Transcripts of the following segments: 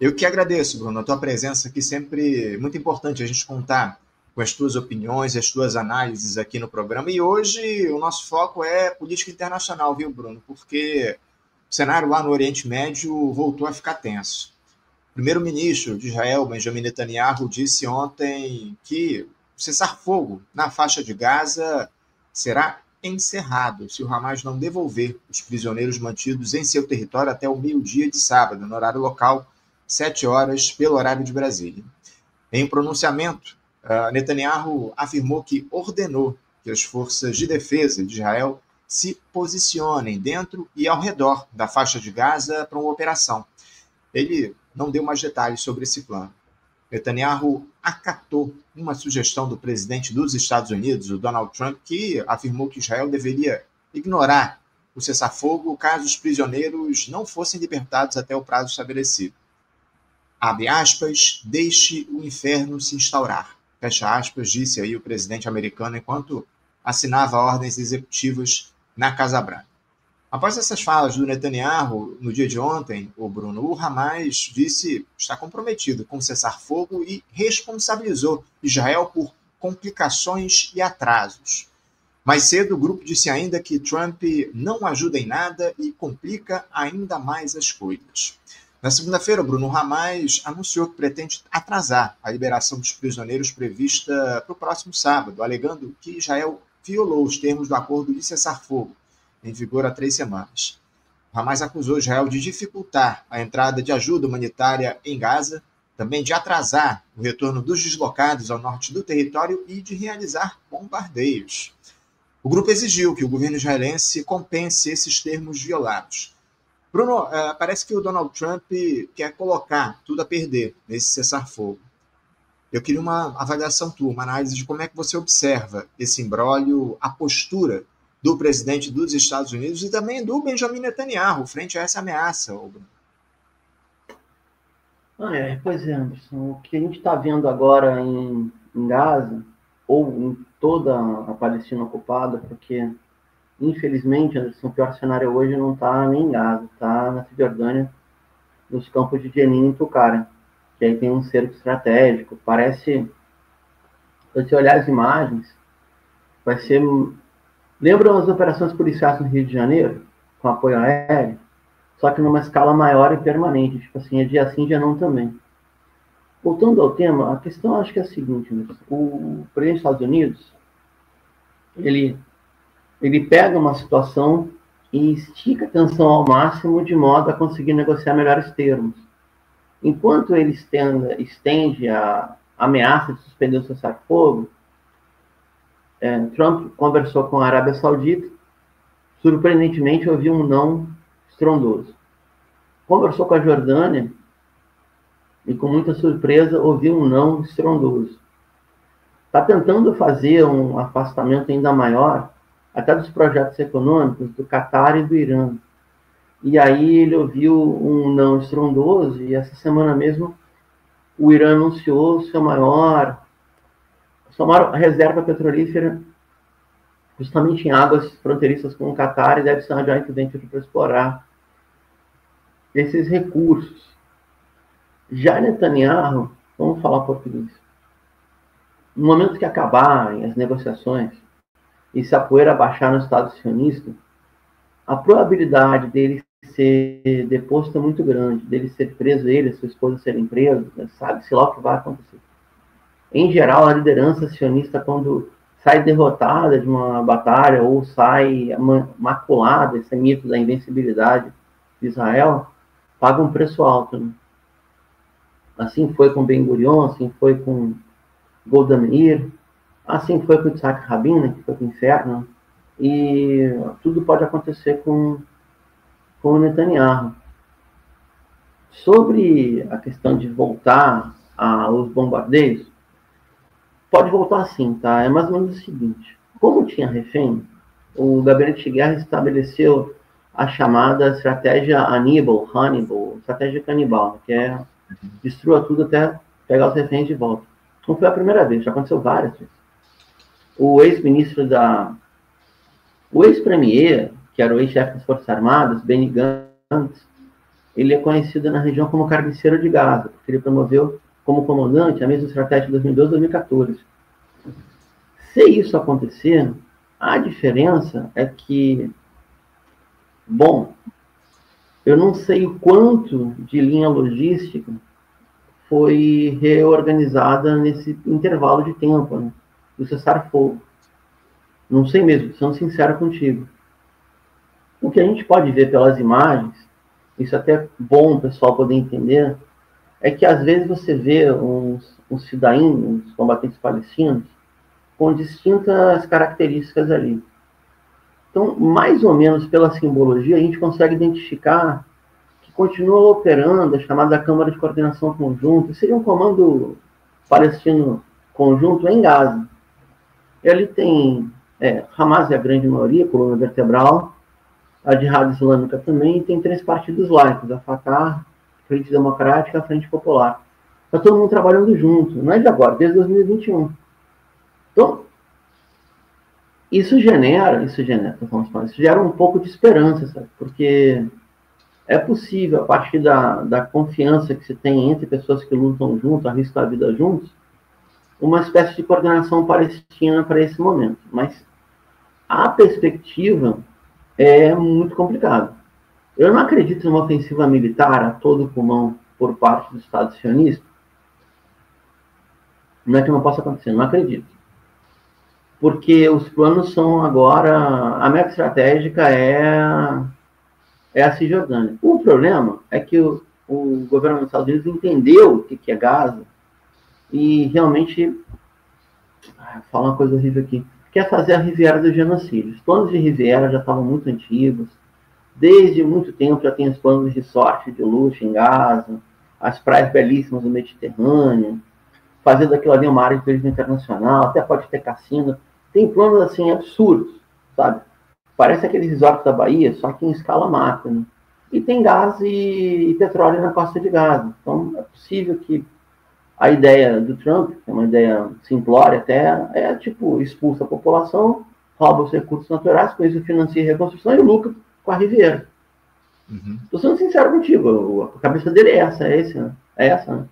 Eu que agradeço, Bruno, a tua presença aqui sempre muito importante a gente contar com as tuas opiniões, as tuas análises aqui no programa. E hoje o nosso foco é política internacional, viu, Bruno? Porque o cenário lá no Oriente Médio voltou a ficar tenso. O primeiro-ministro de Israel, Benjamin Netanyahu, disse ontem que o cessar-fogo na faixa de Gaza será encerrado se o Hamas não devolver os prisioneiros mantidos em seu território até o meio-dia de sábado, no horário local, 7 horas, pelo horário de Brasília. Em um pronunciamento, Netanyahu afirmou que ordenou que as forças de defesa de Israel se posicionem dentro e ao redor da faixa de Gaza para uma operação. Ele não deu mais detalhes sobre esse plano. Netanyahu acatou uma sugestão do presidente dos Estados Unidos, o Donald Trump, que afirmou que Israel deveria ignorar o cessar-fogo caso os prisioneiros não fossem libertados até o prazo estabelecido. Abre aspas, deixe o inferno se instaurar. Fecha aspas, disse aí o presidente americano enquanto assinava ordens executivas na Casa Branca. Após essas falas do Netanyahu no dia de ontem, o Bruno, o Hamas disse estar comprometido com o cessar-fogo e responsabilizou Israel por complicações e atrasos. Mais cedo, o grupo disse ainda que Trump não ajuda em nada e complica ainda mais as coisas. Na segunda-feira, Bruno, o Hamas anunciou que pretende atrasar a liberação dos prisioneiros prevista para o próximo sábado, alegando que Israel violou os termos do acordo de cessar-fogo, em vigor há 3 semanas. O Hamas acusou Israel de dificultar a entrada de ajuda humanitária em Gaza, também de atrasar o retorno dos deslocados ao norte do território e de realizar bombardeios. O grupo exigiu que o governo israelense compense esses termos violados. Bruno, parece que o Donald Trump quer colocar tudo a perder nesse cessar-fogo. Eu queria uma avaliação tua, uma análise de como é que você observa esse imbróglio, a postura do presidente dos Estados Unidos e também do Benjamin Netanyahu frente a essa ameaça, Bruno. Pois é, Anderson. O que a gente está vendo agora em Gaza, ou em toda a Palestina ocupada, porque, infelizmente, Anderson, o pior cenário hoje não está nem em Gaza, está na Cisjordânia, nos campos de Jenin e Tucara, que aí tem um cerco estratégico. Parece, se você olhar as imagens, vai ser... Lembram as operações policiais no Rio de Janeiro, com apoio aéreo? Só que numa escala maior e permanente, tipo assim, é dia sim, dia não também. Voltando ao tema, a questão acho que é a seguinte, o presidente dos Estados Unidos, ele pega uma situação e estica a tensão ao máximo de modo a conseguir negociar melhores termos. Enquanto ele estende a ameaça de suspender o cessar-fogo, Trump conversou com a Arábia Saudita, surpreendentemente ouviu um não estrondoso. Conversou com a Jordânia e, com muita surpresa, ouviu um não estrondoso. Está tentando fazer um afastamento ainda maior, até dos projetos econômicos do Catar e do Irã. E aí ele ouviu um não estrondoso, e essa semana mesmo o Irã anunciou sua maior reserva petrolífera justamente em águas fronteiriças com o Catar, e deve ser uma joint venture para explorar esses recursos. Já Netanyahu, vamos falar português, no momento que acabarem as negociações e se a poeira baixar no Estado sionista, a probabilidade dele ser deposto é muito grande, dele ser preso, ele e sua esposa serem presos, sabe-se lá o que vai acontecer. Em geral, a liderança sionista, quando sai derrotada de uma batalha ou sai maculada, esse mito da invencibilidade de Israel, paga um preço alto. Né? Assim foi com Ben-Gurion, assim foi com Golda Meir, assim foi com Yitzhak Rabin, né, que foi para o inferno, e tudo pode acontecer com o Netanyahu. Sobre a questão de voltar aos bombardeios, pode voltar sim, tá? É mais ou menos o seguinte. Como tinha refém, o gabinete de guerra estabeleceu a chamada estratégia Hannibal, estratégia canibal, que é destrua tudo até pegar os reféns de volta. Não foi a primeira vez, já aconteceu várias vezes. O ex-premier, que era o ex-chefe das Forças Armadas, Benny Gantz, ele é conhecido na região como carniceiro de Gaza, porque ele promoveu como comandante a mesma estratégia de 2012 e 2014. Se isso acontecer, a diferença é que, bom, eu não sei o quanto de linha logística foi reorganizada nesse intervalo de tempo, né, do cessar-fogo. Não sei mesmo, sendo sincero contigo. O que a gente pode ver pelas imagens, isso é até bom o pessoal poder entender, é que às vezes você vê uns fidaim, uns combatentes palestinos, com distintas características ali. Então, mais ou menos pela simbologia, a gente consegue identificar que continua operando a chamada Câmara de Coordenação Conjunta, seria um comando palestino conjunto em Gaza. E ali tem Hamas é a grande maioria, coluna vertebral, a Jihad Islâmica também, e tem 3 partidos laicos, a Fatah, Frente Democrática e a Frente Popular. Está todo mundo trabalhando junto, não é de agora, desde 2021. Então, isso gera um pouco de esperança, sabe? Porque é possível, a partir da confiança que se tem entre pessoas que lutam junto, arriscam a vida juntos, uma espécie de coordenação palestina para esse momento. Mas a perspectiva é muito complicada. Eu não acredito numa ofensiva militar a todo pulmão por parte do Estado sionista. Não é que não possa acontecer, não acredito. Porque os planos são agora... A meta estratégica é a Cisjordânia. O problema é que o governo dos Estados Unidos entendeu o que é Gaza e realmente... Vou falar uma coisa horrível aqui. Quer fazer a Riviera do genocídio. Os planos de Riviera já estavam muito antigos. Desde muito tempo já tem os planos de resort de luxo em Gaza, as praias belíssimas do Mediterrâneo, fazer daquilo ali uma área de turismo internacional, até pode ter cassino. Tem planos assim absurdos, sabe? Parece aqueles resorts da Bahia, só que em escala macro, né? E tem gás e petróleo na costa de Gaza. Então é possível que a ideia do Trump, que é uma ideia simplória até, é tipo, expulsa a população, rouba os recursos naturais, com isso financia a reconstrução e lucra com a Riviera. Estou sendo sincero contigo, a cabeça dele é essa, né?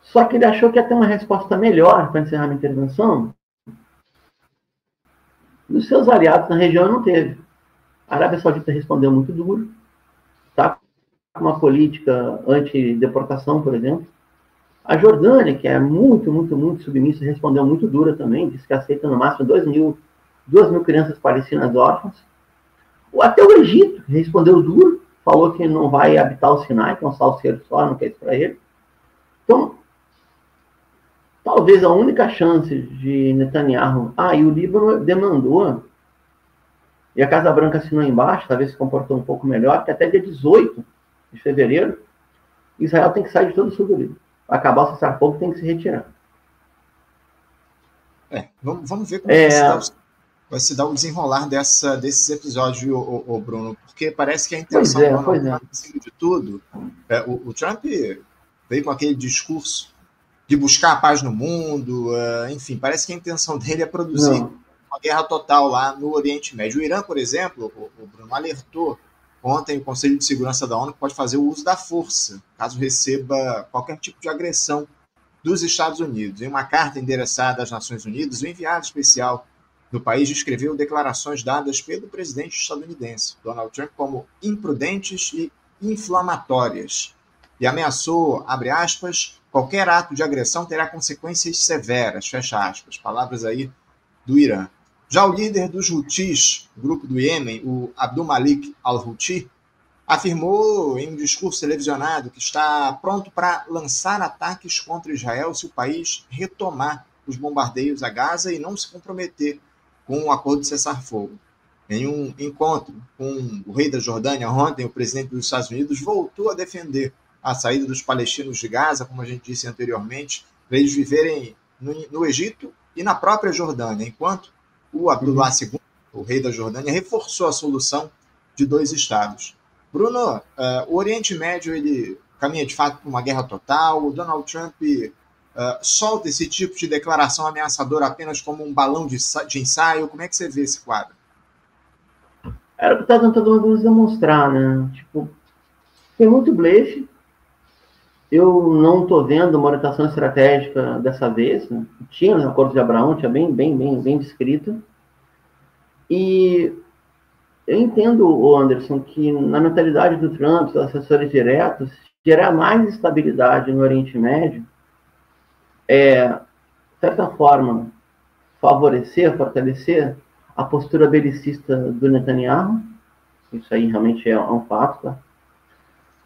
Só que ele achou que ia ter uma resposta melhor para encerrar a intervenção. Dos seus aliados na região não teve. A Arábia Saudita respondeu muito duro, tá? Com uma política anti-deportação, por exemplo. A Jordânia, que é muito, muito, muito submissa, respondeu muito dura também, disse que aceita no máximo 2 mil crianças palestinas órfãs. Até o Egito respondeu duro, falou que não vai habitar o Sinai, que é um salseiro só, não quer isso para ele. Então, talvez a única chance de Netanyahu... e o Líbano demandou, e a Casa Branca assinou embaixo, talvez se comportou um pouco melhor, que até dia 18 de fevereiro, Israel tem que sair de todo o sul do Líbano. Acabar o cessar-fogo, tem que se retirar. Vamos ver como vai se dar o desenrolar desses episódios, Bruno, porque parece que a intenção do Donald Trump, acima de tudo, o Trump veio com aquele discurso de buscar a paz no mundo, enfim, parece que a intenção dele é produzir uma guerra total lá no Oriente Médio. O Irã, por exemplo, o Bruno alertou ontem o Conselho de Segurança da ONU que pode fazer o uso da força, caso receba qualquer tipo de agressão dos Estados Unidos. Em uma carta endereçada às Nações Unidas, o enviado especial do país descreveu declarações dadas pelo presidente estadunidense, Donald Trump, como imprudentes e inflamatórias, e ameaçou, abre aspas, qualquer ato de agressão terá consequências severas, fecha aspas, palavras aí do Irã. Já o líder dos Houthis, grupo do Iêmen, o Abdul Malik al-Houthi, afirmou em um discurso televisionado que está pronto para lançar ataques contra Israel se o país retomar os bombardeios a Gaza e não se comprometer com um acordo de cessar-fogo. Em um encontro com o rei da Jordânia ontem, o presidente dos Estados Unidos voltou a defender a saída dos palestinos de Gaza, como a gente disse anteriormente, para eles viverem no Egito e na própria Jordânia, enquanto o Abdullah II, o rei da Jordânia, reforçou a solução de 2 estados. Bruno, o Oriente Médio ele caminha de fato para uma guerra total. O Donald Trump solta esse tipo de declaração ameaçadora apenas como um balão de ensaio. Como é que você vê esse quadro? Era o que está tentando nos demonstrar, né? Tipo, Foi muito blefe. Eu não estou vendo uma orientação estratégica dessa vez, né? Tinha no Acordo de Abraão, tinha bem descrito. E eu entendo, Anderson, que na mentalidade do Trump, dos assessores diretos, gerar mais estabilidade no Oriente Médio de certa forma, fortalecer a postura belicista do Netanyahu. Isso aí realmente é um fato, tá?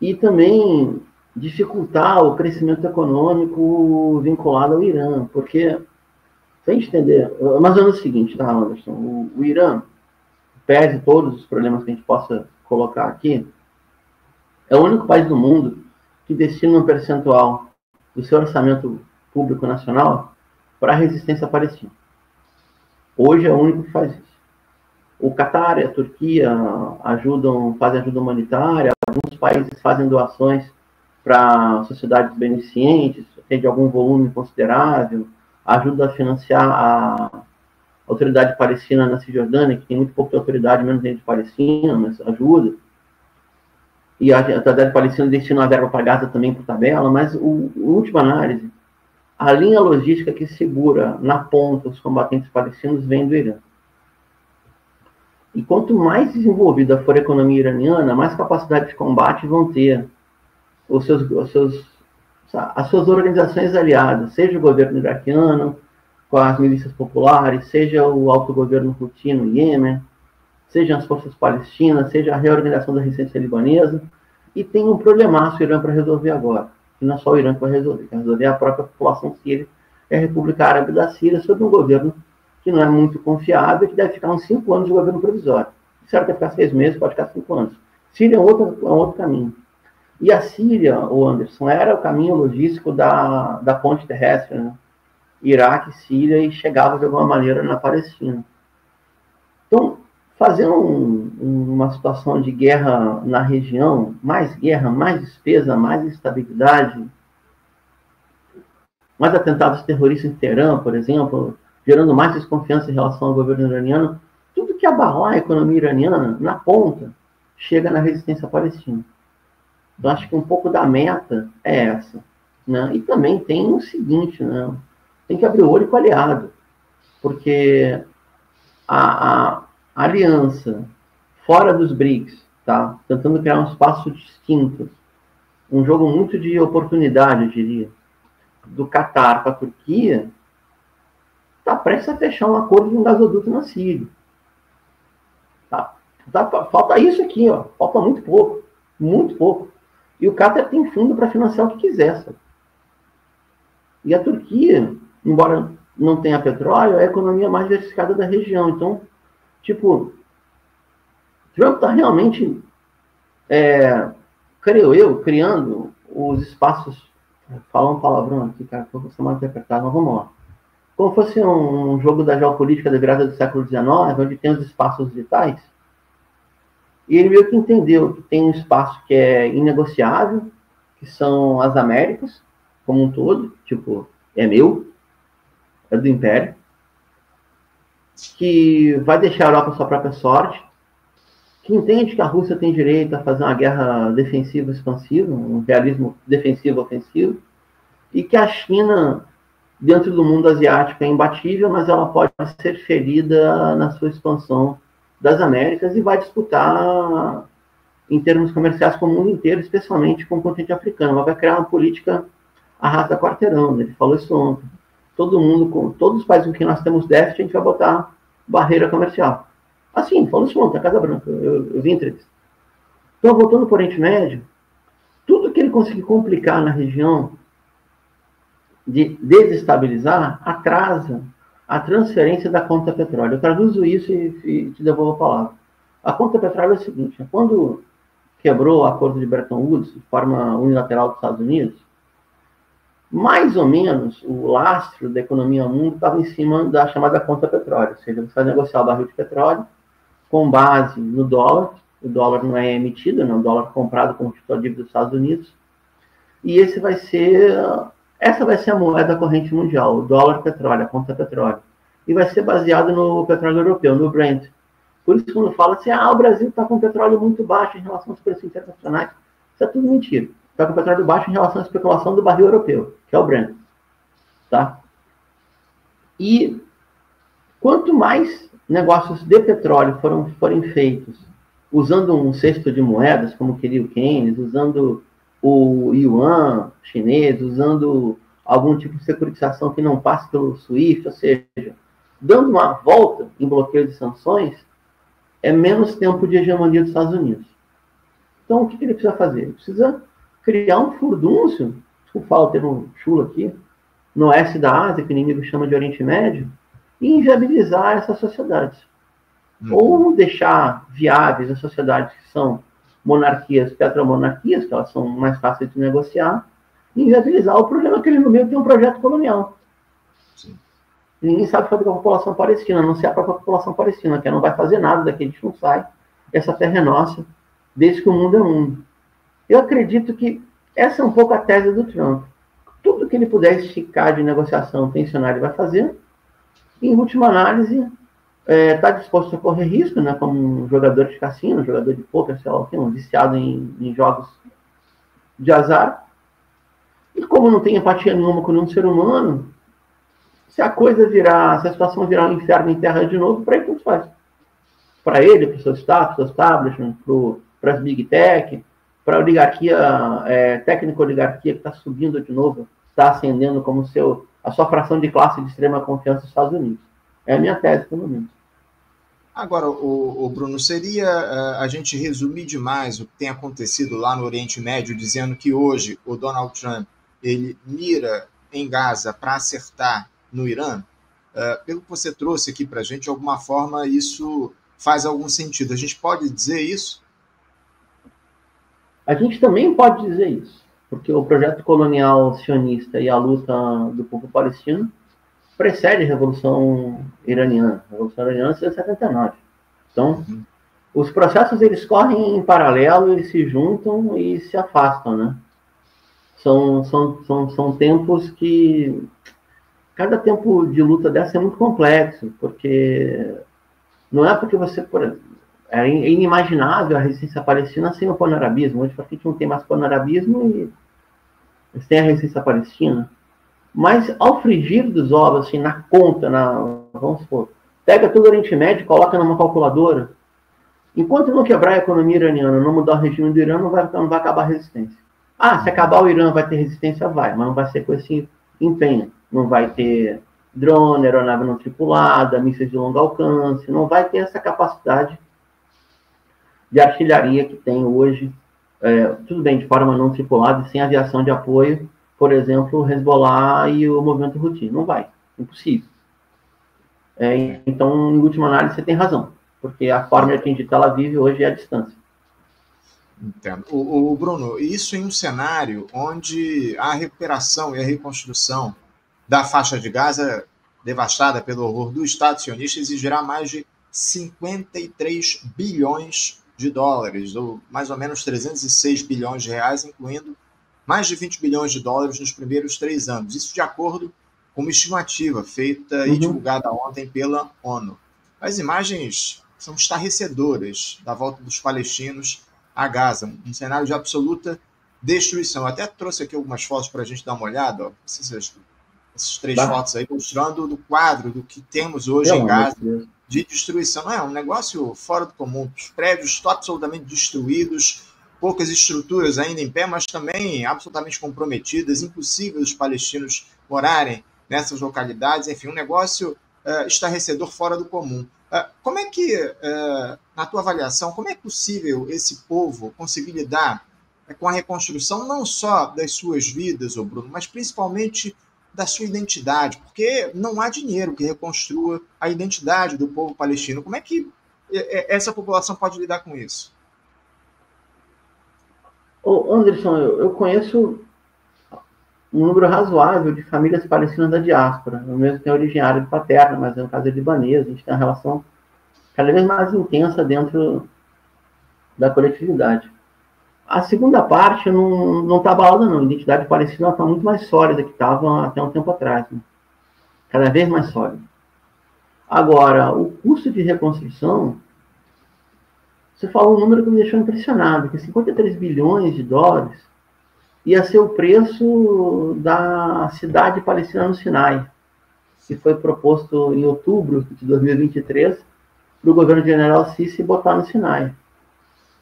E também dificultar o crescimento econômico vinculado ao Irã, porque, se a gente entender, mais ou menos o seguinte, tá, Anderson? O Irã, pese todos os problemas que a gente possa colocar aqui, é o único país do mundo que destina um percentual do seu orçamento público nacional para a resistência palestina. Hoje é o único que faz isso. O Catar e a Turquia fazem ajuda humanitária, alguns países fazem doações para sociedades beneficentes, tem de algum volume considerável, ajuda a financiar a autoridade palestina na Cisjordânia, que tem muito pouca autoridade, menos dentro de Palestina, mas ajuda. E a autoridade palestina destina a verba para Gaza também por tabela, mas, em última análise, a linha logística que segura na ponta os combatentes palestinos vem do Irã. E quanto mais desenvolvida for a economia iraniana, mais capacidade de combate vão ter as suas organizações aliadas, seja o governo iraquiano, com as milícias populares, seja o autogoverno Houthi no Iêmen, seja as forças palestinas, seja a reorganização da resistência libanesa. E tem um problemaço o Irã para resolver agora. E não é só o Irã que vai resolver a própria população síria, é a República Árabe da Síria, sob um governo que não é muito confiável, que deve ficar uns 5 anos de governo provisório. Certo, deve ficar 6 meses, pode ficar 5 anos. Síria é outro caminho. E a Síria, o Anderson, era o caminho logístico da ponte terrestre, né? Iraque, Síria, e chegava de alguma maneira na Palestina. Então, fazer uma situação de guerra na região, mais guerra, mais despesa, mais instabilidade, mais atentados terroristas em Teherã, por exemplo, gerando mais desconfiança em relação ao governo iraniano, tudo que abalar a economia iraniana, na ponta, chega na resistência palestina. Então, acho que um pouco da meta é essa. Né? E também tem o seguinte, né? Tem que abrir o olho com o aliado, porque a aliança fora dos BRICS, tá? Tentando criar um espaço distinto, um jogo muito de oportunidade, eu diria, do Catar com a Turquia, está prestes a fechar um acordo de um gasoduto na Síria. Falta isso aqui, ó. Falta muito pouco. E o Catar tem fundo para financiar o que quiser, sabe? E a Turquia, embora não tenha petróleo, é a economia mais diversificada da região. Então, tipo, Trump está realmente, creio eu, criando os espaços. Falar um palavrão aqui, cara, que eu vou ser mal interpretado, mas vamos lá. Como fosse um jogo da geopolítica da virada do século XIX, onde tem os espaços vitais, e ele meio que entendeu que tem um espaço que é inegociável, que são as Américas, como um todo, tipo, é meu, é do Império, que vai deixar a Europa à sua própria sorte, que entende que a Rússia tem direito a fazer uma guerra defensiva-expansiva, um realismo defensivo-ofensivo, e que a China, dentro do mundo asiático, é imbatível, mas ela pode ser ferida na sua expansão das Américas e vai disputar em termos comerciais com o mundo inteiro, especialmente com o continente africano. Ela vai criar uma política arrasta quarteirão, ele falou isso ontem. Todos os países com quem nós temos déficit, a gente vai botar barreira comercial. Assim, falou isso ontem, a Casa Branca, eu vi entrevista. Então, voltando para o Oriente Médio, tudo que ele conseguir complicar na região, de desestabilizar, atrasa a transferência da conta petróleo. Eu traduzo isso e te devolvo a palavra. A conta petróleo é o seguinte, quando quebrou o acordo de Bretton Woods, de forma unilateral dos Estados Unidos, mais ou menos o lastro da economia mundial estava em cima da chamada conta petróleo, ou seja, você vai negociar o barril de petróleo com base no dólar, o dólar não é emitido, não é um dólar comprado como título de dívida dos Estados Unidos, e essa vai ser a moeda corrente mundial, o dólar petróleo, a conta petróleo, e vai ser baseado no petróleo europeu, no Brent. Por isso, quando fala assim, o Brasil está com petróleo muito baixo em relação aos preços internacionais, Isso é tudo mentira. Está com o petróleo baixo em relação à especulação do barril europeu, que é o Brent. Tá? E quanto mais negócios de petróleo forem feitos usando um cesto de moedas, como queria o Keynes, usando o yuan chinês, usando algum tipo de securitização que não passe pelo SWIFT, ou seja, dando uma volta em bloqueio de sanções, é menos tempo de hegemonia dos Estados Unidos. Então, o que ele precisa fazer? Ele precisa criar um furdúncio, desculpa falar o termo chulo aqui, no oeste da Ásia, que o inimigo chama de Oriente Médio, e inviabilizar essas sociedades. Ou deixar viáveis as sociedades que são monarquias, petromonarquias, que elas são mais fáceis de negociar, e inviabilizar. O problema é que ele no meio tem um projeto colonial. Sim. Ninguém sabe fazer com a população palestina, a não ser a própria população palestina, que não vai fazer nada daqui, a gente não sai. Essa terra é nossa, desde que o mundo é mundo. Eu acredito que essa é um pouco a tese do Trump. Tudo que ele puder esticar de negociação tensionária ele vai fazer. E, em última análise, está disposto a correr risco, né, como um jogador de cassino, um jogador de poker, sei lá o que, um viciado em jogos de azar. E como não tem empatia nenhuma com nenhum ser humano, se a situação virar um inferno em terra de novo, para ele tanto faz. Para ele, para o seu staff, seu establishment, para as big tech, para a oligarquia, técnico-oligarquia que está subindo de novo, está ascendendo como a sua fração de classe de extrema confiança dos Estados Unidos. É a minha tese, pelo menos. Agora, o Bruno, seria a gente resumir demais o que tem acontecido lá no Oriente Médio, dizendo que hoje o Donald Trump ele mira em Gaza para acertar no Irã? Pelo que você trouxe aqui para a gente, de alguma forma isso faz algum sentido. A gente pode dizer isso? A gente também pode dizer isso, porque o projeto colonial sionista e a luta do povo palestino precede a Revolução Iraniana. A Revolução Iraniana é de 79. Então, os processos eles correm em paralelo, eles se juntam e se afastam, né? São tempos que... Cada tempo de luta dessa é muito complexo, porque não é porque você... É inimaginável a resistência palestina sem o panarabismo. Hoje, a gente não tem mais panarabismo e eles têm a resistência palestina. Mas, ao frigir dos ovos, assim, na conta, vamos supor, pega todo o Oriente Médio e coloca numa calculadora. Enquanto não quebrar a economia iraniana, não mudar o regime do Irã, não vai acabar a resistência. Se acabar o Irã, vai ter resistência? Vai, mas não vai ser com esse empenho. Não vai ter drone, aeronave não tripulada, mísseis de longo alcance, não vai ter essa capacidade de artilharia que tem hoje, tudo bem, de forma não tripulada e sem aviação de apoio, por exemplo, o Hezbollah e o movimento Houthi. Não vai, impossível. Então, em última análise, você tem razão, porque a forma de atingir Tel Aviv hoje é a distância. Entendo. O Bruno, isso em um cenário onde a recuperação e a reconstrução da faixa de Gaza, devastada pelo horror do Estado sionista, exigirá mais de 53 bilhões de dólares, ou mais ou menos 306 bilhões de reais, incluindo mais de 20 bilhões de dólares nos primeiros 3 anos. Isso de acordo com uma estimativa feita e divulgada ontem pela ONU. As imagens são estarrecedoras da volta dos palestinos a Gaza, um cenário de absoluta destruição. Eu até trouxe aqui algumas fotos para a gente dar uma olhada, ó. Essas 3 fotos aí, mostrando do quadro do que temos hoje em Gaza de destruição. Não é um negócio fora do comum. Os prédios absolutamente destruídos, poucas estruturas ainda em pé, mas também absolutamente comprometidas, impossível os palestinos morarem nessas localidades. Enfim, um negócio estarrecedor, fora do comum. Como é que, na tua avaliação, como é possível esse povo conseguir lidar com a reconstrução não só das suas vidas, Bruno, mas principalmente da sua identidade? Porque não há dinheiro que reconstrua a identidade do povo palestino. Como é que essa população pode lidar com isso? Anderson, eu conheço um número razoável de famílias palestinas da diáspora. Eu mesmo tenho origem árabe paterna, mas no caso é libanês. A gente tem uma relação cada vez mais intensa dentro da coletividade. A segunda parte não está abalada, não. A identidade palestina está muito mais sólida que estava até um tempo atrás. Né? Cada vez mais sólida. Agora, o custo de reconstrução você falou um número que me deixou impressionado, que 53 bilhões de dólares ia ser o preço da cidade palestina no Sinai, que foi proposto em outubro de 2023 para o governo general Sisi botar no Sinai.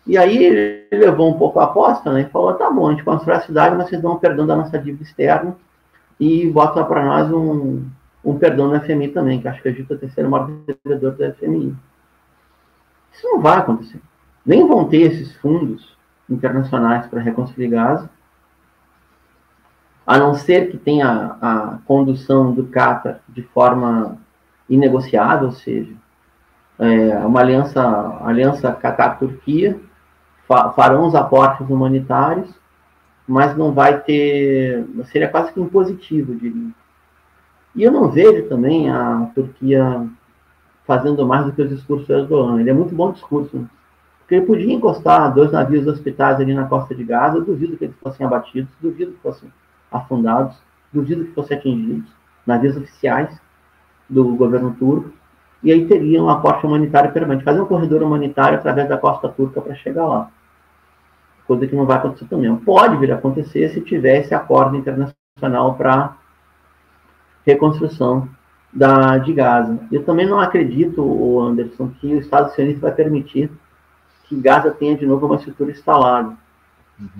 E aí ele levou um pouco a aposta, né, e falou, tá bom, a gente constrói a cidade, mas vocês dão um perdão da nossa dívida externa e botam para nós um perdão no FMI também, que acho que a Egito é o terceiro maior devedor do FMI. Isso não vai acontecer. Nem vão ter esses fundos internacionais para reconstruir Gaza, a não ser que tenha a condução do Qatar de forma inegociável, ou seja, uma aliança Qatar-Turquia, farão os aportes humanitários, mas não vai ter, seria quase que impositivo, diria. E eu não vejo também a Turquia fazendo mais do que os discursos do Erdogan. Ele é muito bom discurso, né? Porque ele podia encostar 2 navios hospitais ali na costa de Gaza, eu duvido que eles fossem abatidos, duvido que fossem afundados, duvido que fossem atingidos, navios oficiais do governo turco, e aí teria um aporte humanitário permanente, fazer um corredor humanitário através da costa turca para chegar lá. Coisa que não vai acontecer também. Pode vir a acontecer se tiver esse acordo internacional para reconstrução de Gaza. Eu também não acredito, Anderson, que o Estado sionista vai permitir que Gaza tenha de novo uma estrutura instalada.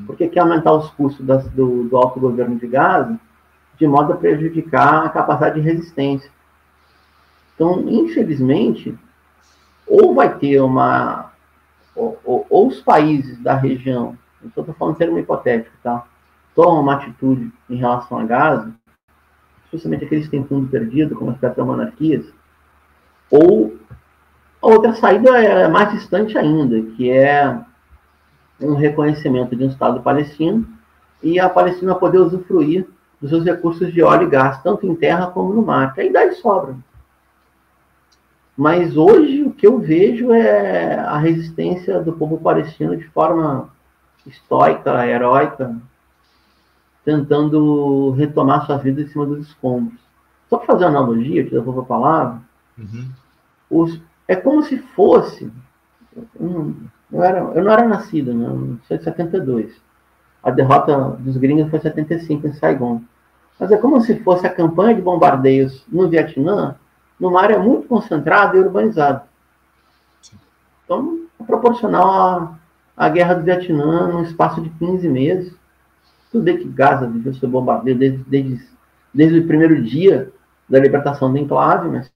Porque quer aumentar os custos do autogoverno de Gaza de modo a prejudicar a capacidade de resistência. Então, infelizmente, ou vai ter ou os países da região, eu estou falando em termo hipotético, tá? Tomam uma atitude em relação a Gaza, especialmente aqueles que têm fundo perdido, como as petromonarquias, ou a outra saída é mais distante ainda, que é um reconhecimento de um Estado palestino e a Palestina poder usufruir dos seus recursos de óleo e gás, tanto em terra como no mar, que aí dá de sobra. Mas hoje o que eu vejo é a resistência do povo palestino de forma estoica, heróica, tentando retomar sua vida em cima dos escombros. Só para fazer uma analogia, te devolvo a palavra, é como se fosse... Eu não era nascido, né? Eu sou de 72. A derrota dos gringos foi em 75 em Saigon. Mas é como se fosse a campanha de bombardeios no Vietnã, numa área muito concentrada e urbanizada. Então, é proporcional à guerra do Vietnã num espaço de 15 meses. Tudo bem que Gaza viveu seu bombardeio desde o primeiro dia da libertação do enclave, mas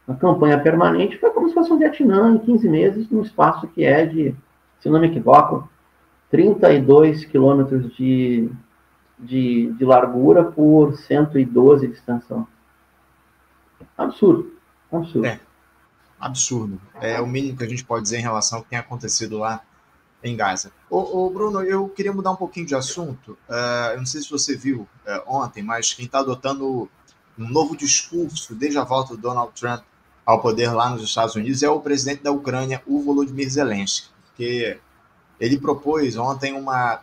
a campanha permanente foi como se fosse um Vietnã em 15 meses, num espaço que é de, se não me equivoco, 32 quilômetros de largura por 112 de extensão. Absurdo. Absurdo. É o mínimo que a gente pode dizer em relação ao que tem acontecido lá em Gaza. Bruno, eu queria mudar um pouquinho de assunto. Eu não sei se você viu ontem, mas quem está adotando um novo discurso desde a volta do Donald Trump ao poder lá nos Estados Unidos é o presidente da Ucrânia, o Volodymyr Zelensky, porque ele propôs ontem uma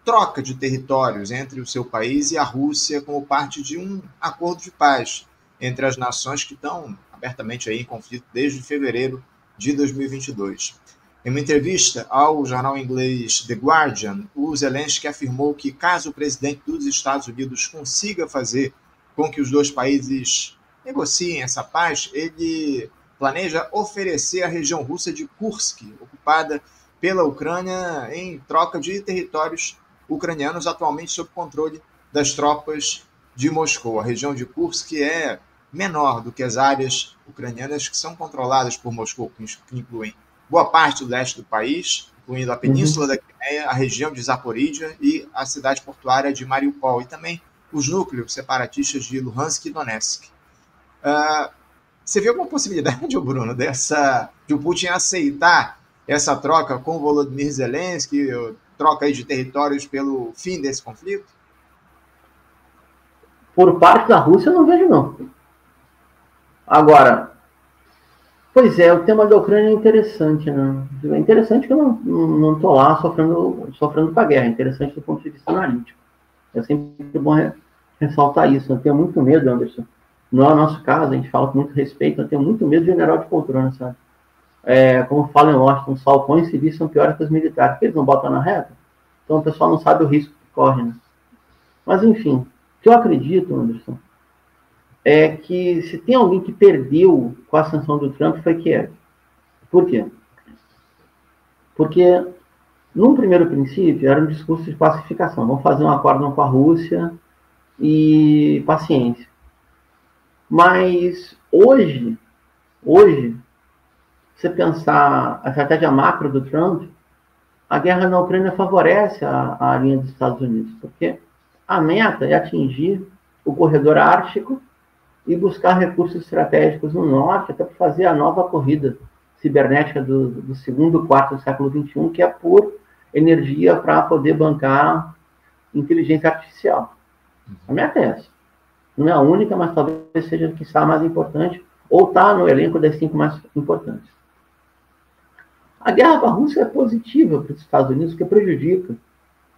troca de territórios entre o seu país e a Rússia como parte de um acordo de paz entre as nações que estão abertamente aí em conflito desde fevereiro de 2022. Em uma entrevista ao jornal inglês The Guardian, o Zelensky afirmou que caso o presidente dos Estados Unidos consiga fazer com que os dois países negociem essa paz, ele planeja oferecer a região russa de Kursk, ocupada pela Ucrânia, em troca de territórios ucranianos atualmente sob controle das tropas de Moscou. A região de Kursk é menor do que as áreas ucranianas que são controladas por Moscou, que incluem boa parte do leste do país, incluindo a Península da Crimeia, a região de Zaporídia e a cidade portuária de Mariupol, e também os núcleos separatistas de Luhansk e Donetsk. Você vê alguma possibilidade, Bruno, de o Putin aceitar essa troca com o Volodymyr Zelensky, troca aí de territórios pelo fim desse conflito? Por parte da Rússia, eu não vejo, não. Agora, pois é, o tema da Ucrânia é interessante, né? É interessante que eu não estou lá sofrendo com a guerra, é interessante do ponto de vista analítico. É sempre bom ressaltar isso. Eu tenho muito medo, Anderson. Não é o nosso caso, a gente fala com muito respeito, eu tenho muito medo de general de poltrona, sabe? como fala em Washington, os falcões civis são piores que os militares, porque eles não botam na reta. Então o pessoal não sabe o risco que corre, né? Mas, enfim, o que eu acredito, Anderson, é que se tem alguém que perdeu com a ascensão do Trump foi Kiev. Por quê? Porque, num primeiro princípio, era um discurso de pacificação. Vamos fazer um acordo com a Rússia e paciência. Mas, hoje, se você pensar a estratégia macro do Trump, a guerra na Ucrânia favorece a linha dos Estados Unidos, porque a meta é atingir o corredor ártico e buscar recursos estratégicos no norte, até para fazer a nova corrida cibernética do segundo quarto do século XXI, que é por energia para poder bancar inteligência artificial. A meta é essa. Não é a única, mas talvez seja a que está mais importante, ou está no elenco das 5 mais importantes. A guerra com a Rússia é positiva para os Estados Unidos, porque prejudica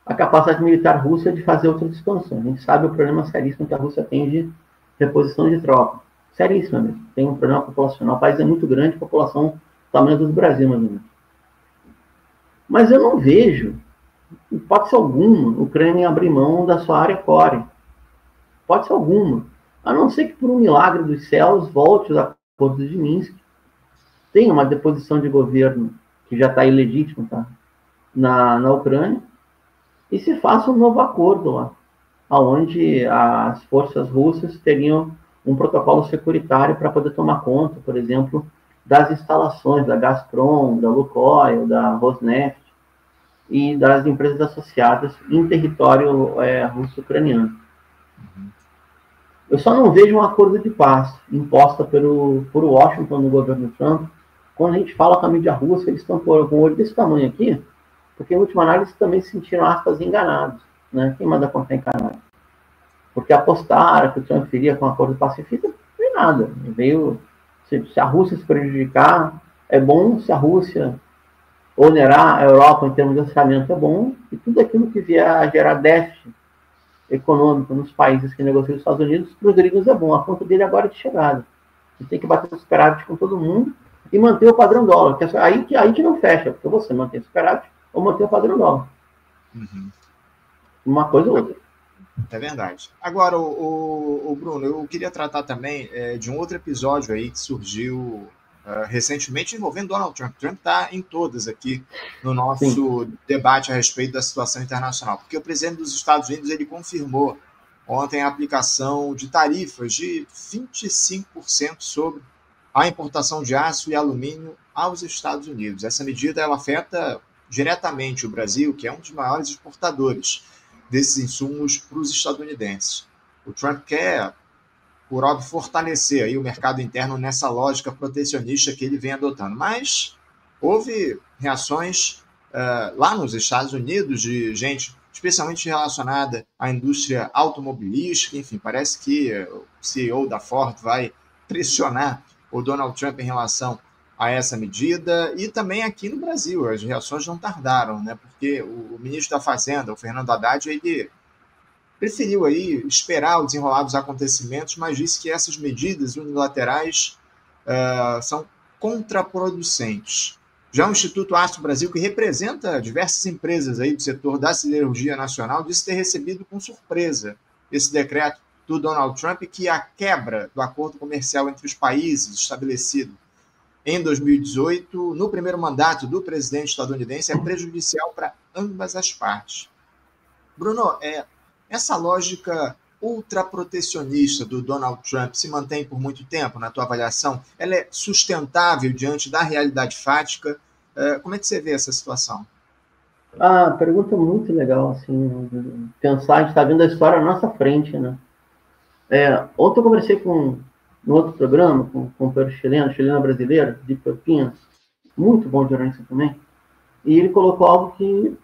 a capacidade militar russa de fazer outras expansões. A gente sabe o problema seríssimo que a Rússia tem de reposição de tropa. Seríssimo mesmo. Tem um problema populacional. O país é muito grande, população do tamanho do Brasil, mais ou menos. Mas eu não vejo, hipótese alguma, a Ucrânia abrir mão da sua área core. Hipótese alguma. A não ser que, por um milagre dos céus, volte os acordos de Minsk, tenha uma deposição de governo que já está ilegítimo, tá? Na Ucrânia, e se faça um novo acordo lá, onde as forças russas teriam um protocolo securitário para poder tomar conta, por exemplo, das instalações da Gazprom, da Lukoil, da Rosneft e das empresas associadas em território russo-ucraniano. Eu só não vejo um acordo de paz imposta por Washington no governo Trump. Quando a gente fala com a mídia russa, eles estão com o olho desse tamanho aqui, porque, em última análise, também se sentiram, aspas, enganados. Né? Quem manda contar enganado? Porque apostaram que o Trump viria com um acordo pacifista, não foi nada. Veio, se a Rússia se prejudicar, é bom. Se a Rússia onerar a Europa em termos de orçamento, é bom. E tudo aquilo que vier a gerar déficit econômico nos países que negociam os Estados Unidos, para os gregos é bom. A conta dele agora é de chegada. Ele tem que bater o superávit com todo mundo e manter o padrão dólar. Que é aí que não fecha, porque você mantém o superávit ou manter o padrão dólar. Uma coisa ou outra. É verdade. Agora, o Bruno, eu queria tratar também de um outro episódio aí que surgiu recentemente envolvendo Donald Trump. Trump está em todas aqui no nosso debate a respeito da situação internacional, porque o presidente dos Estados Unidos ele confirmou ontem a aplicação de tarifas de 25% sobre a importação de aço e alumínio aos Estados Unidos. Essa medida ela afeta diretamente o Brasil, que é um dos maiores exportadores desses insumos para os estadunidenses. O Trump quer, por óbvio, fortalecer aí o mercado interno nessa lógica protecionista que ele vem adotando. Mas houve reações lá nos Estados Unidos de gente especialmente relacionada à indústria automobilística. Enfim, parece que o CEO da Ford vai pressionar o Donald Trump em relação a essa medida, e também aqui no Brasil as reações não tardaram, né? Porque o ministro da Fazenda, o Fernando Haddad, ele preferiu aí esperar o desenrolar dos acontecimentos, mas disse que essas medidas unilaterais são contraproducentes. Já o Instituto Aço Brasil, que representa diversas empresas aí do setor da siderurgia nacional, disse ter recebido com surpresa esse decreto do Donald Trump, que a quebra do acordo comercial entre os países estabelecido em 2018, no primeiro mandato do presidente estadunidense, é prejudicial para ambas as partes. Bruno, essa lógica ultraprotecionista do Donald Trump se mantém por muito tempo, na tua avaliação? Ela é sustentável diante da realidade fática? Como é que você vê essa situação? Pergunta muito legal, assim, pensar, a gente está vendo a história à nossa frente, né? Ontem eu conversei no outro programa, com um companheiro chileno brasileiro, de Campinas, muito bom jornalista também, e ele colocou algo que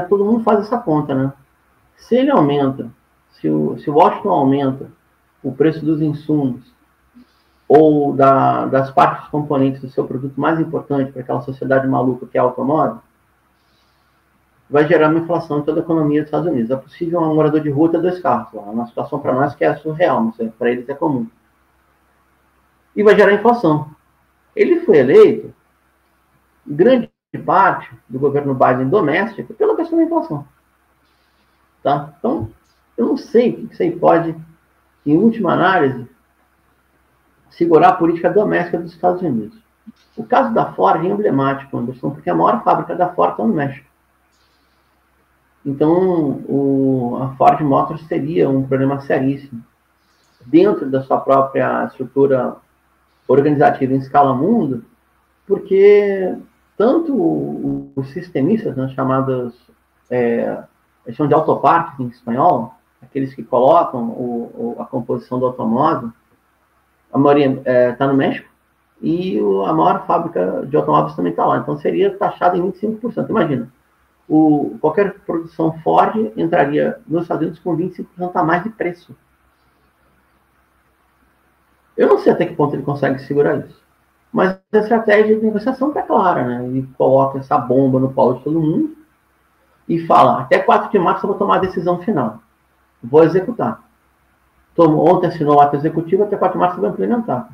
todo mundo faz essa conta, né? Se ele aumenta, se o Washington aumenta o preço dos insumos ou das partes componentes do seu produto mais importante para aquela sociedade maluca que é a automóvel, vai gerar uma inflação em toda a economia dos Estados Unidos. É possível um morador de rua ter 2 carros. É uma situação para nós que é surreal, mas para eles é comum. E vai gerar inflação. Ele foi eleito grande parte do governo Biden doméstico pela questão da inflação. Tá? Então, eu não sei o que isso aí pode, em última análise, segurar a política doméstica dos Estados Unidos. O caso da Ford é emblemático, Anderson, porque a maior fábrica da Ford está no México. Então, a Ford Motors teria um problema seríssimo dentro da sua própria estrutura organizativa em escala mundo, porque tanto os sistemistas, né, chamados, eles chamam de autopartes em espanhol, aqueles que colocam a composição do automóvel, a maioria está no México, e a maior fábrica de automóveis também está lá. Então, seria taxado em 25%. Imagina, qualquer produção Ford entraria nos Estados Unidos com 25% a mais de preço. Eu não sei até que ponto ele consegue segurar isso. Mas a estratégia de negociação está clara, né? Ele coloca essa bomba no colo de todo mundo e fala, até 4 de março eu vou tomar a decisão final. Vou executar. Ontem assinou o ato executivo, até 4 de março eu vou implementar.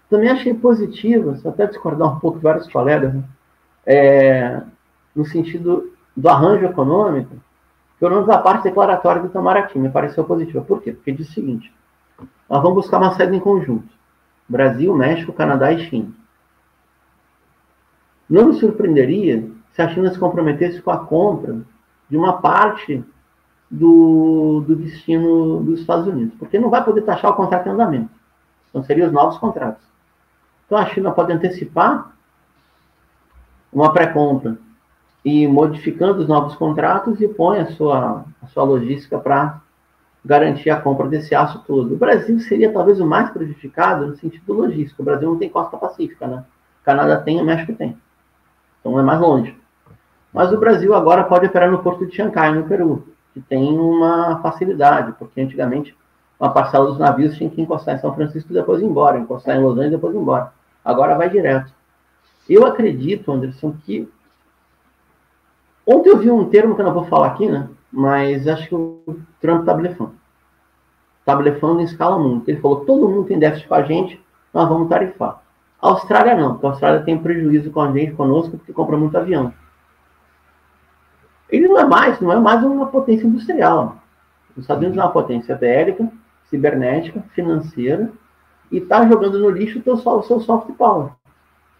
Também achei positivo, se até discordar um pouco de vários colegas, né? No sentido do arranjo econômico, pelo menos a parte declaratória do Itamaraty me pareceu positiva. Por quê? Porque diz o seguinte, nós vamos buscar uma saída em conjunto. Brasil, México, Canadá e China. Não me surpreenderia se a China se comprometesse com a compra de uma parte do destino dos Estados Unidos, porque não vai poder taxar o contrato em andamento. Então, seriam os novos contratos. Então, a China pode antecipar uma pré-compra e modificando os novos contratos e põe a sua logística para garantir a compra desse aço todo. O Brasil seria talvez o mais prejudicado no sentido logístico. O Brasil não tem costa pacífica, né? O Canadá tem, o México tem. Então é mais longe. Mas o Brasil agora pode operar no porto de Xangai, no Peru, que tem uma facilidade, porque antigamente uma parcela dos navios tinha que encostar em São Francisco e depois ir embora, encostar em Los Angeles e depois ir embora. Agora vai direto. Eu acredito, Anderson, que... Ontem eu vi um termo que eu não vou falar aqui, né? Mas acho que o Trump está blefando. Está blefando em escala mundo. Ele falou, todo mundo tem déficit com a gente, nós vamos tarifar. A Austrália não, porque a Austrália tem prejuízo com a gente, conosco, porque compra muito avião. Ele não é mais uma potência industrial. Os Estados Unidos é uma potência bélica, cibernética, financeira, e está jogando no lixo o seu soft power,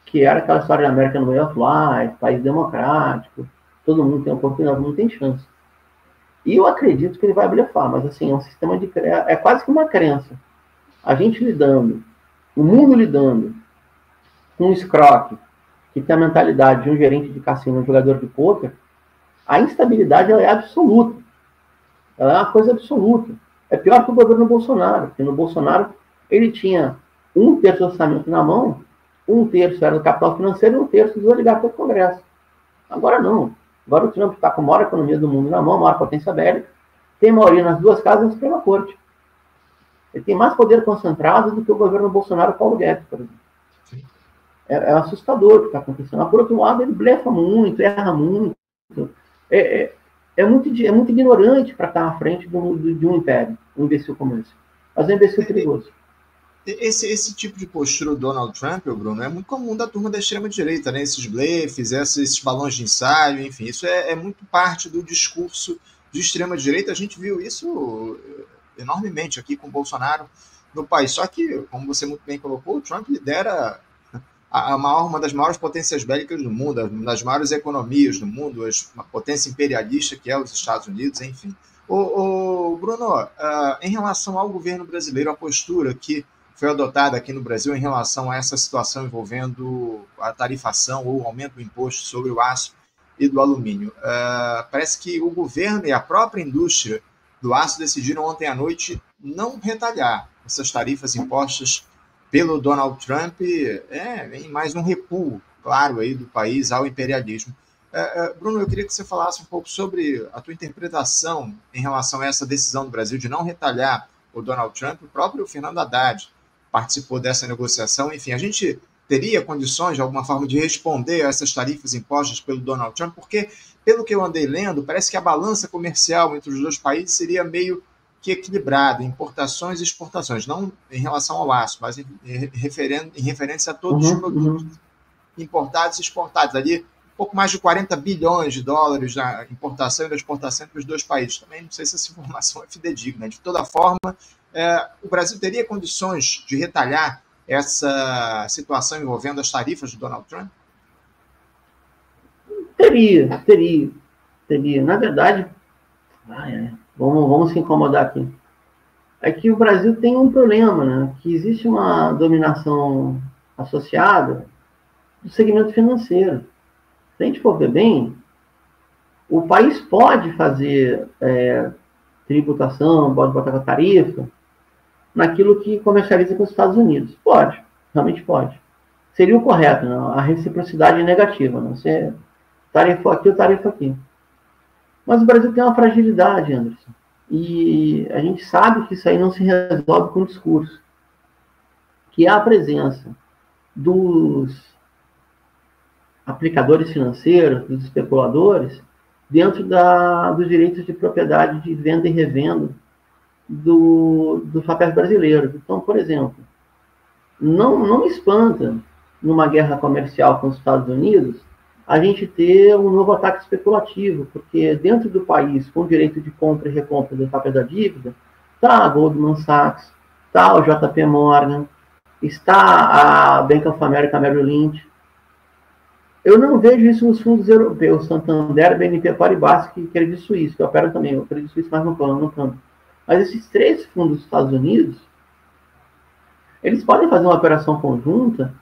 que era aquela história de American Way of Life, país democrático, todo mundo tem oportunidade, todo mundo tem chance. E eu acredito que ele vai blefar, mas assim, é um sistema de... É quase que uma crença. A gente lidando, o mundo lidando com um escroque que tem a mentalidade de um gerente de cassino, um jogador de pôquer, a instabilidade ela é absoluta. Ela é uma coisa absoluta. É pior que o governo Bolsonaro, porque no Bolsonaro ele tinha 1/3 do orçamento na mão, 1/3 era do capital financeiro e 1/3 dos oligarcas do Congresso. Agora não. Agora o Trump está com a maior economia do mundo na mão, a maior potência bélica, tem maioria nas duas casas na Suprema Corte. Ele tem mais poder concentrado do que o governo Bolsonaro Paulo Guedes, por exemplo. É assustador o que está acontecendo. Mas, por outro lado, ele blefa muito, erra muito. É muito ignorante para estar à frente de um império, um imbecil como esse. Mas é um imbecil perigoso. Esse tipo de postura do Donald Trump, Bruno, é muito comum da turma da extrema-direita, né? Esses blefes, esses balões de ensaio, enfim, isso é muito parte do discurso de extrema-direita. A gente viu isso enormemente aqui com o Bolsonaro no país. Só que, como você muito bem colocou, o Trump lidera uma das maiores potências bélicas do mundo, uma das maiores economias do mundo, uma potência imperialista que é os Estados Unidos, enfim. Bruno, em relação ao governo brasileiro, a postura que foi adotada aqui no Brasil em relação a essa situação envolvendo a tarifação ou o aumento do imposto sobre o aço e do alumínio. Parece que o governo e a própria indústria do aço decidiram ontem à noite não retalhar essas tarifas impostas pelo Donald Trump, em mais um recuo, claro, aí do país ao imperialismo. Bruno, eu queria que você falasse um pouco sobre a tua interpretação em relação a essa decisão do Brasil de não retalhar o Donald Trump. O próprio Fernando Haddad participou dessa negociação. Enfim, a gente teria condições, de alguma forma, de responder a essas tarifas impostas pelo Donald Trump, porque, pelo que eu andei lendo, parece que a balança comercial entre os dois países seria meio que equilibrada, importações e exportações, não em relação ao aço, mas em referência a todos os produtos. importados e exportados. Ali, um pouco mais de 40 bilhões de dólares na importação e na exportação entre os dois países. Também não sei se essa informação é fidedigna. De toda forma, o Brasil teria condições de retalhar essa situação envolvendo as tarifas de Donald Trump? Teria. Na verdade, vamos se incomodar aqui. É que o Brasil tem um problema, né? Que existe uma dominação associada do segmento financeiro. Se a gente for ver bem, o país pode fazer tributação, pode botar tarifa naquilo que comercializa com os Estados Unidos. Pode, realmente pode. Seria o correto, né? A reciprocidade negativa. Né? Você tarifou aqui, eu tarifo aqui. Mas o Brasil tem uma fragilidade, Anderson. E a gente sabe que isso aí não se resolve com discurso. Que é a presença dos aplicadores financeiros, dos especuladores, dentro dos direitos de propriedade de venda e revenda dos papéis brasileiros. Então, por exemplo, não me espanta, numa guerra comercial com os Estados Unidos, a gente ter um novo ataque especulativo, porque dentro do país, com direito de compra e recompra dos papéis da dívida, está a Goldman Sachs, está o JP Morgan, está a Bank of America Merrill Lynch. Eu não vejo isso nos fundos europeus, Santander, BNP Paribas, que Credit Suisse, que operam também, o Credit Suisse mais no campo. Mas esses três fundos dos Estados Unidos, eles podem fazer uma operação conjunta,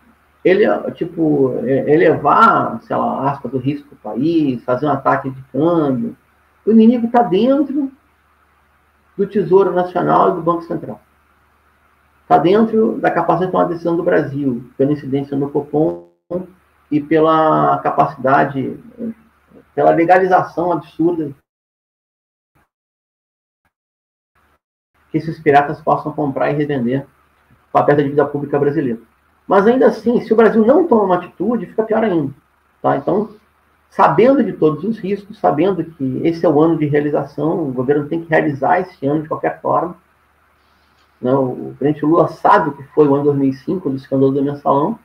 elevar, sei lá, a aspa do risco do país, fazer um ataque de câmbio. O inimigo está dentro do Tesouro Nacional e do Banco Central. Está dentro da capacidade de tomar decisão do Brasil, pela incidência no Copom e pela capacidade, pela legalização absurda que esses piratas possam comprar e revender papel da dívida pública brasileira. Mas ainda assim, se o Brasil não toma uma atitude, fica pior ainda. Tá? Então, sabendo de todos os riscos, sabendo que esse é o ano de realização, o governo tem que realizar esse ano de qualquer forma. Não, o presidente Lula sabe que foi o ano 2005, do escândalo do mensalão,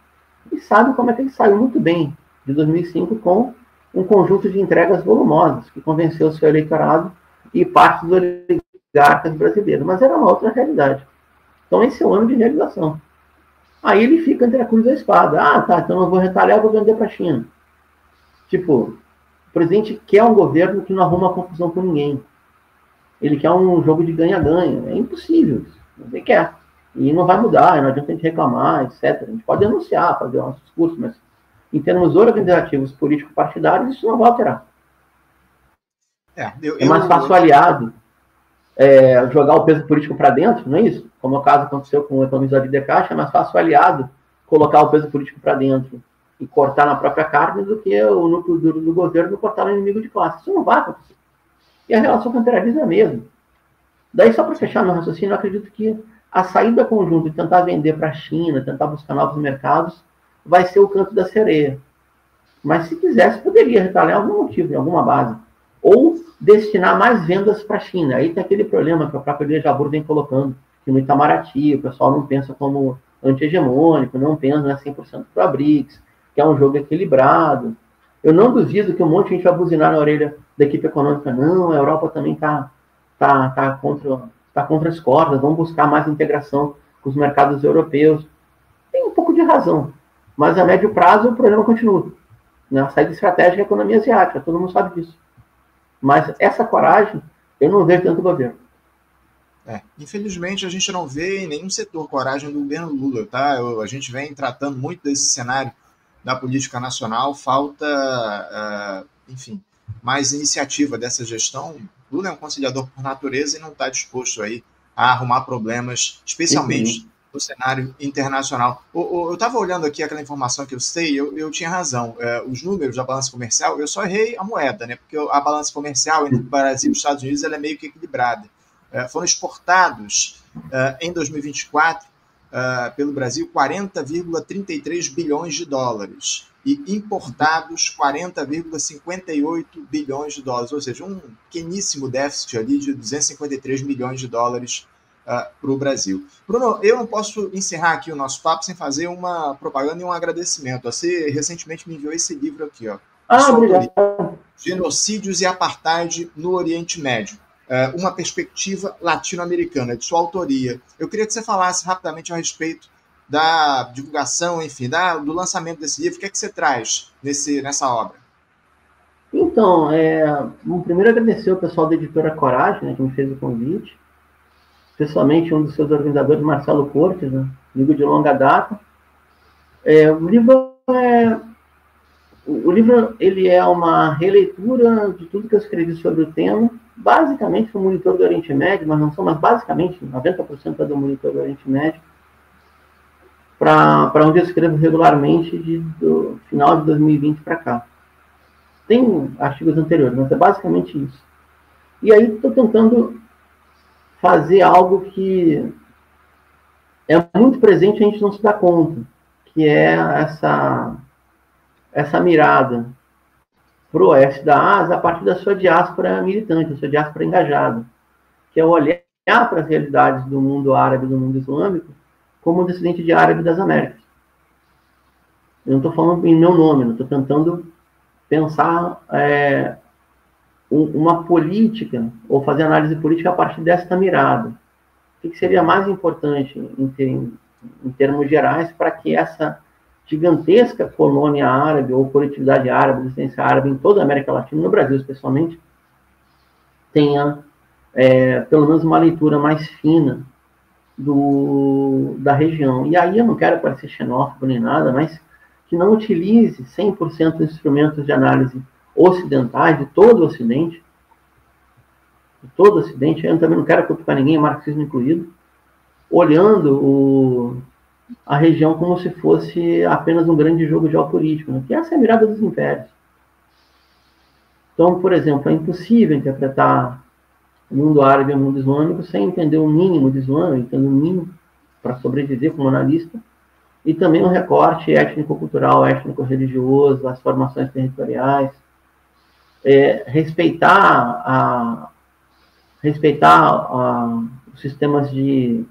e sabe como é que ele saiu muito bem de 2005 com um conjunto de entregas volumosas, que convenceu o seu eleitorado e parte dos oligarcas brasileiros. Mas era uma outra realidade. Então, esse é o ano de realização. Aí ele fica entre a cruz e a espada. Ah, tá, então eu vou retalhar e vou vender para a China. Tipo, o presidente quer um governo que não arruma confusão com ninguém. Ele quer um jogo de ganha-ganha. É impossível isso. Ele quer. E não vai mudar, não adianta a gente reclamar, etc. A gente pode denunciar, fazer o nosso discurso, mas em termos organizativos, político-partidários, isso não vai alterar. É mais fácil aliado jogar o peso político para dentro, não é isso? Como o caso aconteceu com o economista de Caixa, é mais fácil o aliado colocar o peso político para dentro e cortar na própria carne do que o núcleo duro do governo cortar no inimigo de classe. Isso não vai acontecer. E a relação com o imperialismo é a mesma. Daí, só para fechar meu raciocínio, eu acredito que a saída conjunta de tentar vender para a China, tentar buscar novos mercados, vai ser o canto da sereia. Mas se quisesse, poderia retalhar algum motivo, em alguma base. Ou destinar mais vendas para a China. Aí tem aquele problema que a própria Ilha Jabur vem colocando, que no Itamaraty o pessoal não pensa como anti-hegemônico, não pensa, não é 100% para a BRICS, que é um jogo equilibrado. Eu não duvido que um monte de gente vai buzinar na orelha da equipe econômica. Não, a Europa também está contra as cordas, vamos buscar mais integração com os mercados europeus. Tem um pouco de razão, mas a médio prazo o problema continua. A saída estratégica é a economia asiática, todo mundo sabe disso. Mas essa coragem, eu não vejo dentro do governo. Infelizmente, a gente não vê em nenhum setor coragem do governo Lula. Tá? A gente vem tratando muito desse cenário da política nacional, falta, enfim, mais iniciativa dessa gestão. Lula é um conciliador por natureza e não está disposto aí a arrumar problemas, especialmente no cenário internacional. Eu estava olhando aqui aquela informação que eu citei, eu tinha razão. Os números da balança comercial, eu só errei a moeda, né? Porque a balança comercial entre o Brasil e os Estados Unidos ela é meio que equilibrada. Foram exportados em 2024 pelo Brasil 40,33 bilhões de dólares e importados 40,58 bilhões de dólares, ou seja, um pequeníssimo déficit ali de 253 milhões de dólares para o Brasil. Bruno, eu não posso encerrar aqui o nosso papo sem fazer uma propaganda e um agradecimento. Você recentemente me enviou esse livro aqui, ó, Obrigado. Genocídios e Apartheid no Oriente Médio, uma perspectiva latino-americana, de sua autoria. Eu queria que você falasse rapidamente a respeito da divulgação, enfim, do lançamento desse livro. O que é que você traz nessa obra? Então, primeiro agradecer ao pessoal da Editora Coragem, né, que me fez o convite, especialmente um dos seus organizadores, Marcelo Cortes, né, amigo de longa data. O livro ele é uma releitura de tudo que eu escrevi sobre o tema, basicamente do Monitor do Oriente Médio, mas não são, mas basicamente 90% é do Monitor do Oriente Médio, para onde eu escrevo regularmente do final de 2020 para cá. Tem artigos anteriores, mas é basicamente isso. E aí estou tentando fazer algo que é muito presente e a gente não se dá conta, que é essa mirada para o oeste da Ásia a partir da sua diáspora militante, da sua diáspora engajada, que é olhar para as realidades do mundo árabe e do mundo islâmico como um descendente de árabe das Américas. Eu não estou falando em meu nome, não estou tentando pensar uma política, ou fazer análise política a partir desta mirada. O que seria mais importante em termos gerais para que essa gigantesca colônia árabe, ou coletividade árabe, descendência árabe em toda a América Latina, no Brasil especialmente, tenha pelo menos uma leitura mais fina da região. E aí eu não quero parecer xenófobo nem nada, mas que não utilize 100% dos instrumentos de análise ocidentais, de todo o Ocidente, eu também não quero culpar ninguém, marxismo incluído, olhando a região como se fosse apenas um grande jogo geopolítico, né? Que essa é a mirada dos impérios. Então, por exemplo, é impossível interpretar o mundo árabe e o mundo islâmico sem entender o mínimo de Islã, entender o mínimo para sobreviver como analista, e também um recorte étnico-cultural, étnico-religioso, as formações territoriais, respeitar os sistemas de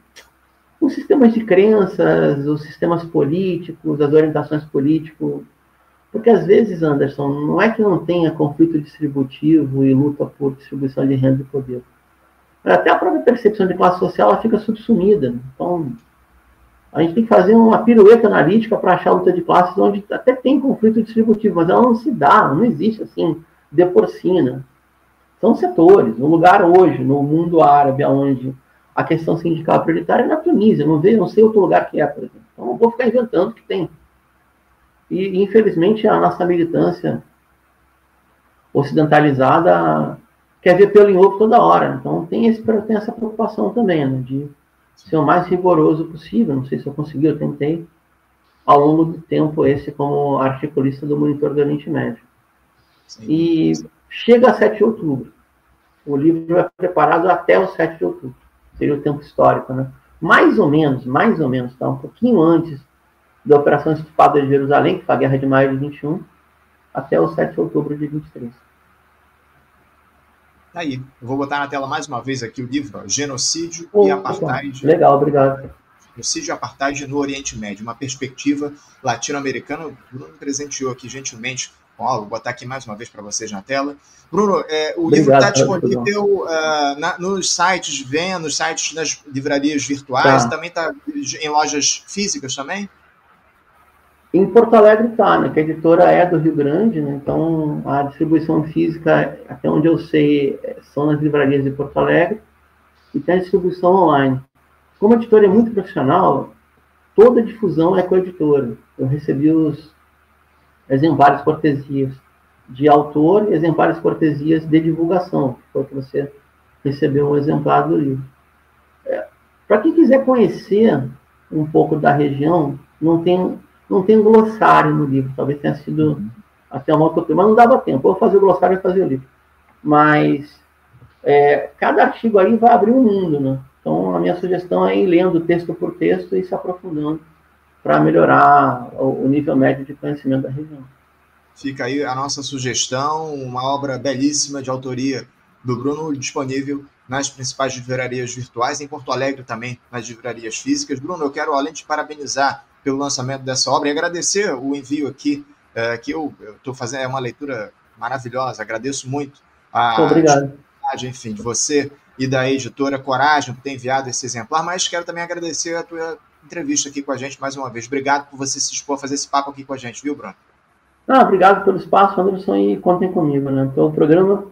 crenças, os sistemas políticos, as orientações políticas, porque às vezes, Anderson, não é que não tenha conflito distributivo e luta por distribuição de renda e poder. Até a própria percepção de classe social ela fica subsumida. Então, a gente tem que fazer uma pirueta analítica para achar a luta de classes onde até tem conflito distributivo, mas ela não se dá, não existe assim, de porcina. São setores. Um lugar hoje, no mundo árabe, onde a questão sindical é prioritária é na Tunísia, não sei outro lugar que é, por exemplo. Então, não vou ficar inventando que tem. E, infelizmente, a nossa militância ocidentalizada quer ver pelo em ovo toda hora. Então, tem essa preocupação também, né, de ser o mais rigoroso possível. Não sei se eu consegui, eu tentei, ao longo do tempo, como articulista do Monitor do Oriente Médio. Sim. E chega a 7 de outubro. O livro é preparado até o 7 de outubro. Seria o tempo histórico, né? Mais ou menos, tá? Um pouquinho antes da Operação Estufada de Jerusalém, que foi a Guerra de Maio de 21, até o 7 de outubro de 23. Aí, eu vou botar na tela mais uma vez aqui o livro, ó, Genocídio e Apartheid. Legal, obrigado. Genocídio e Apartheid no Oriente Médio, uma perspectiva latino-americana. O Bruno me presenteou aqui gentilmente. Ó, vou botar aqui mais uma vez para vocês na tela. Bruno, o livro está disponível nos sites, nos sites das livrarias virtuais, também está em lojas físicas também? Em Porto Alegre está, né? Que a editora é do Rio Grande, né? Então a distribuição física, até onde eu sei, são nas livrarias de Porto Alegre, e tem a distribuição online. Como a editora é muito profissional, toda a difusão é com a editora. Eu recebi os exemplares cortesias de autor e exemplares cortesias de divulgação, que foi que você recebeu um exemplar do livro. Para quem quiser conhecer um pouco da região, não tem glossário no livro, talvez tenha sido até uma utopia, mas não dava tempo. Eu vou fazer o glossário e fazer o livro. Mas cada artigo aí vai abrir um mundo, né? Então, a minha sugestão é ir lendo texto por texto e se aprofundando para melhorar o nível médio de conhecimento da região. Fica aí a nossa sugestão, uma obra belíssima de autoria do Bruno, disponível nas principais livrarias virtuais, em Porto Alegre também, nas livrarias físicas. Bruno, eu quero, além de parabenizar pelo lançamento dessa obra e agradecer o envio aqui, que eu estou fazendo, é uma leitura maravilhosa, agradeço muito Obrigado. Enfim, de você e da editora Coragem por ter enviado esse exemplar, mas quero também agradecer a tua entrevista aqui com a gente mais uma vez. Obrigado por você se dispor a fazer esse papo aqui com a gente, viu, Bruno? Obrigado pelo espaço, Anderson, e contem comigo, né? Então, o programa...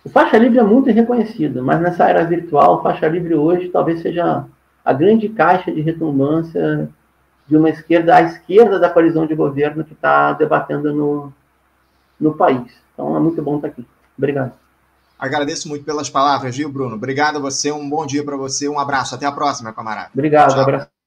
O Faixa Livre é muito reconhecido, mas nessa era virtual, o Faixa Livre hoje talvez seja a grande caixa de retumbância de uma esquerda à esquerda da coalizão de governo que está debatendo no país. Então, é muito bom estar aqui. Obrigado. Agradeço muito pelas palavras, viu, Bruno? Obrigado a você, um bom dia para você, um abraço. Até a próxima, camarada. Obrigado, um abraço.